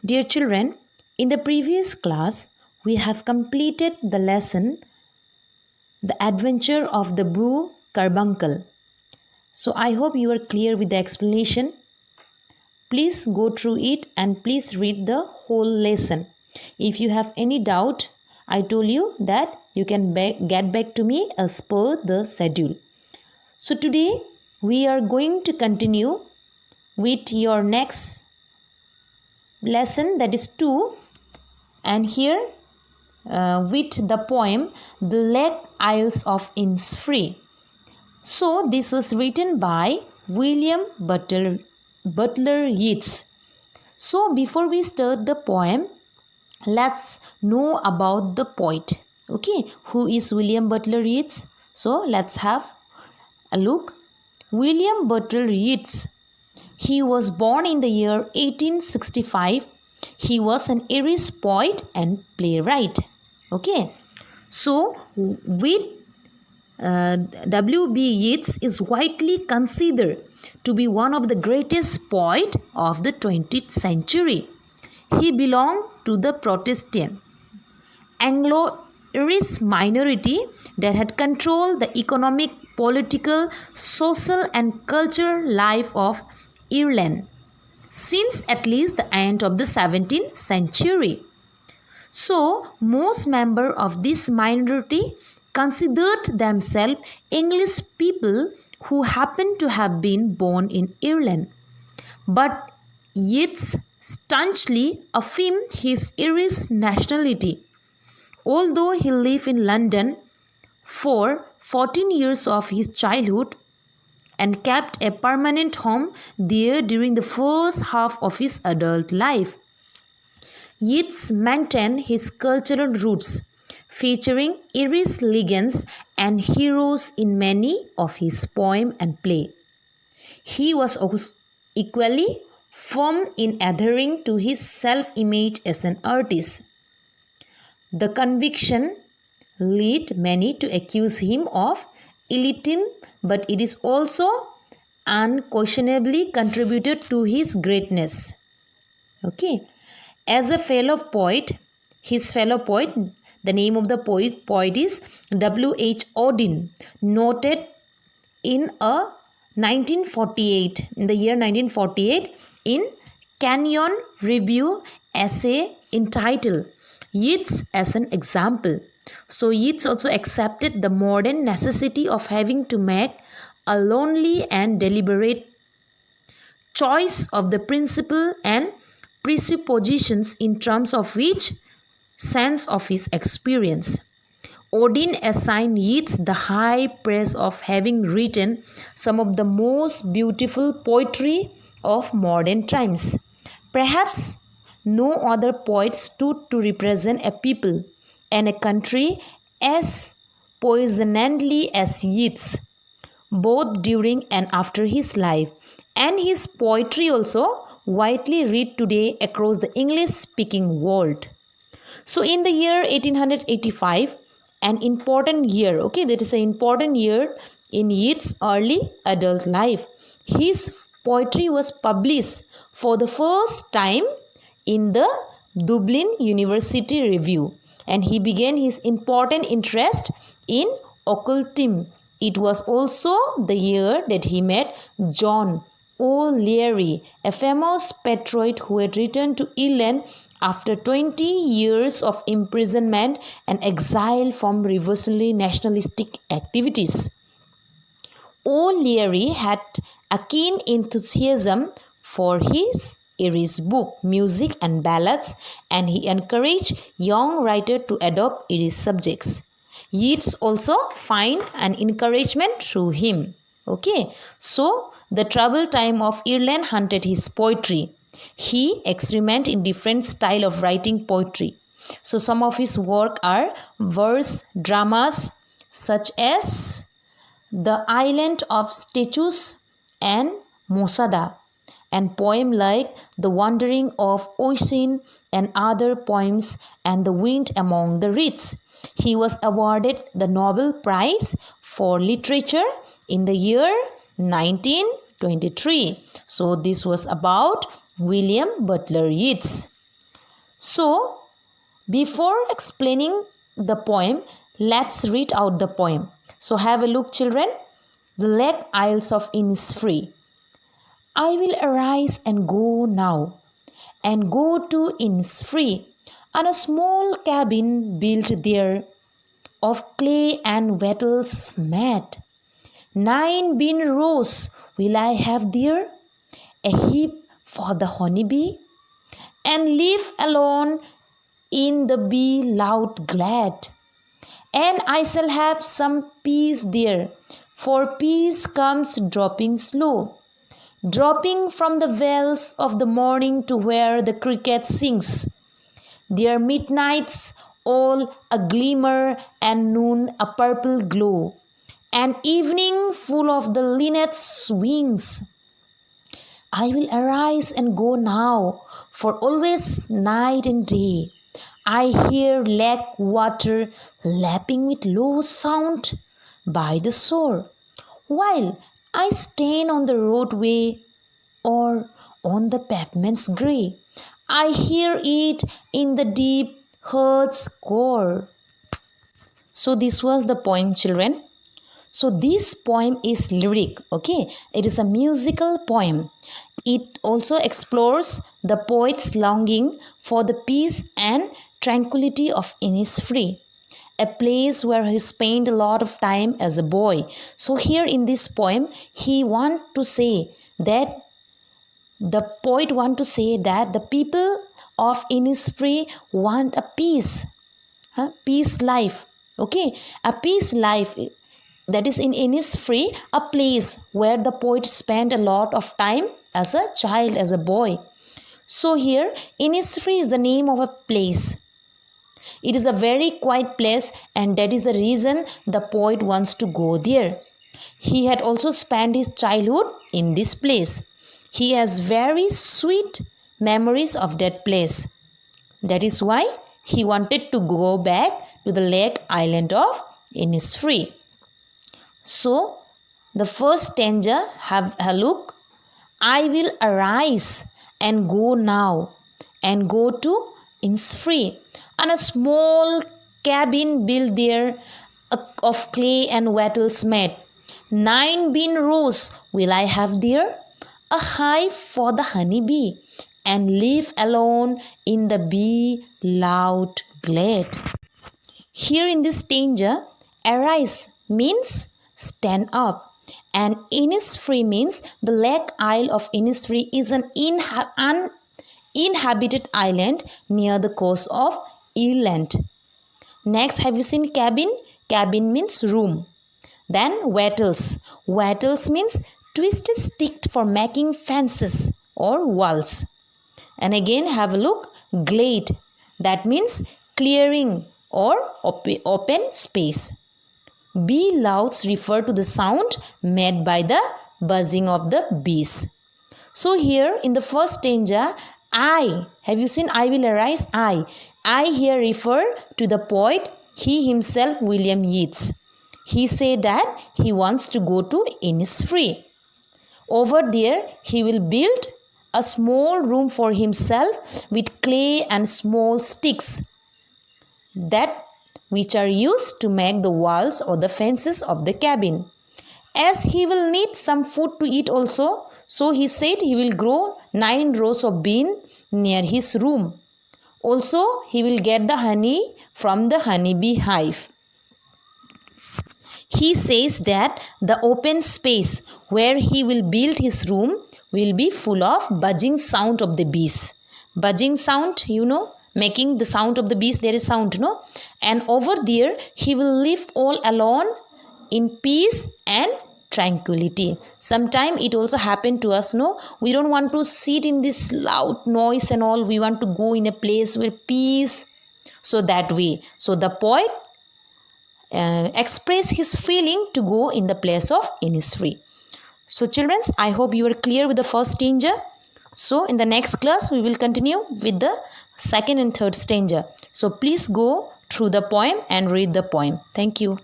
Dear children, in the previous class, we have completed the lesson The Adventure of the Blue Carbuncle. So I hope you are clear with the explanation. Please go through it and please read the whole lesson. If you have any doubt, I told you that you can get back to me as per the schedule. So today we are going to continue with your next lesson, that is 2, and here with the poem The Lake Isles of Innisfree. So this was written by William Butler Yeats. So before we start the poem, let's know about the poet. Okay, who is William Butler Yeats? So let's have a look. William Butler Yeats. He was born in the year 1865. He was an Irish poet and playwright. Okay, so with W.B. Yeats is widely considered to be one of the greatest poets of the 20th century. He belonged to the Protestant Anglo-Irish minority that had controlled the economic, political, social and cultural life of Ireland since at least the end of the 17th century. So, most members of this minority considered themselves English people who happened to have been born in Ireland. But Yeats staunchly affirmed his Irish nationality. Although he lived in London for 14 years of his childhood and kept a permanent home there during the first half of his adult life, Yeats maintained his cultural roots, featuring Irish legends and heroes in many of his poems and plays. He was equally firm in adhering to his self-image as an artist. The conviction led many to accuse him of elitism, but it is also unquestionably contributed to his greatness. Okay. As a fellow poet, the name of the poet is W.H. Auden, noted in the year 1948, in Kenyon Review essay entitled Yeats as an Example. So Yeats also accepted the modern necessity of having to make a lonely and deliberate choice of the principle and presuppositions in terms of which sense of his experience. Auden assigned Yeats the high praise of having written some of the most beautiful poetry of modern times. Perhaps no other poet stood to represent a people and a country as poignantly as Yeats, both during and after his life, and his poetry also widely read today across the English-speaking world. So in the year 1885, an important year, okay, that is an important year in Yeats' early adult life, his poetry was published for the first time in the Dublin University Review, and he began his important interest in occultism. It was also the year that he met John O'Leary, a famous patriot who had returned to Ireland after 20 years of imprisonment and exile from revolutionary nationalistic activities. O'Leary had a keen enthusiasm for his Irish book, music and ballads, and he encouraged young writers to adopt Irish subjects. Yeats also find an encouragement through him. Okay, so the troubled time of Ireland haunted his poetry. He experimented in different style of writing poetry. So some of his work are verse dramas such as The Island of Statues and Mosada, and poems like The Wandering of Oisin and other poems and The Wind Among the Reeds. He was awarded the Nobel Prize for Literature in the year 1923. So this was about William Butler Yeats. So before explaining the poem, let's read out the poem. So have a look, children. The Lake Isles of Innisfree. I will arise and go now, and go to Innisfree, and a small cabin built there of clay and wattles mat. 9 bean rows will I have there, a heap for the honeybee, and live alone in the bee loud glad. And I shall have some peace there, for peace comes dropping slow, dropping from the wells of the morning to where the cricket sings. Their midnights all a glimmer, and noon a purple glow, and evening full of the linnet's wings. I will arise and go now, for always night and day I hear lake water lapping with low sound by the shore, while I stand on the roadway or on the pavement's grey. I hear it in the deep heart's core. So this was the poem, children. So this poem is lyric, okay? It is a musical poem. It also explores the poet's longing for the peace and tranquility of Innisfree, a place where he spent a lot of time as a boy. So here in this poem, he wants to say that the poet want to say that the people of Innisfree want a peace, peace life, okay? A peace life that is in Innisfree, a place where the poet spent a lot of time as a child, as a boy. So here, Innisfree is the name of a place. It is a very quiet place, and that is the reason the poet wants to go there. He had also spent his childhood in this place. He has very sweet memories of that place. That is why he wanted to go back to the lake island of Innisfree. So, the first stanza, have a look. I will arise and go now, and go to Innisfree, and a small cabin built there of clay and wattles made. 9 bean rows will I have there, a hive for the honeybee, and live alone in the bee loud glad. Here in this stanza, arise means stand up, and Innisfree means the lake isle of Innisfree is an uninhabited island near the coast of Ireland. Next, have you seen cabin? Cabin means room. Then wattles. Wattles means twisted stick for making fences or walls. And again, have a look. Glade. That means clearing or open space. Bee louds refer to the sound made by the buzzing of the bees. So here in the first stanza, I, have you seen I will arise? I here refer to the poet, he himself, William Yeats. He said that he wants to go to Innisfree. Over there, he will build a small room for himself with clay and small sticks that which are used to make the walls or the fences of the cabin. As he will need some food to eat also, so he said he will grow 9 rows of bean near his room. Also, he will get the honey from the honeybee hive. He says that the open space where he will build his room will be full of buzzing sound of the bees. Buzzing sound, you know, making the sound of the bees, there is sound, no? And over there, he will live all alone in peace and tranquility. Sometimes it also happened to us, no? We don't want to sit in this loud noise and all. We want to go in a place where peace. So that way. So the poet express his feeling to go in the place of Innisfree. So children, I hope you are clear with the first stanza. So in the next class, we will continue with the second and third stanza. So please go through the poem and read the poem. Thank you.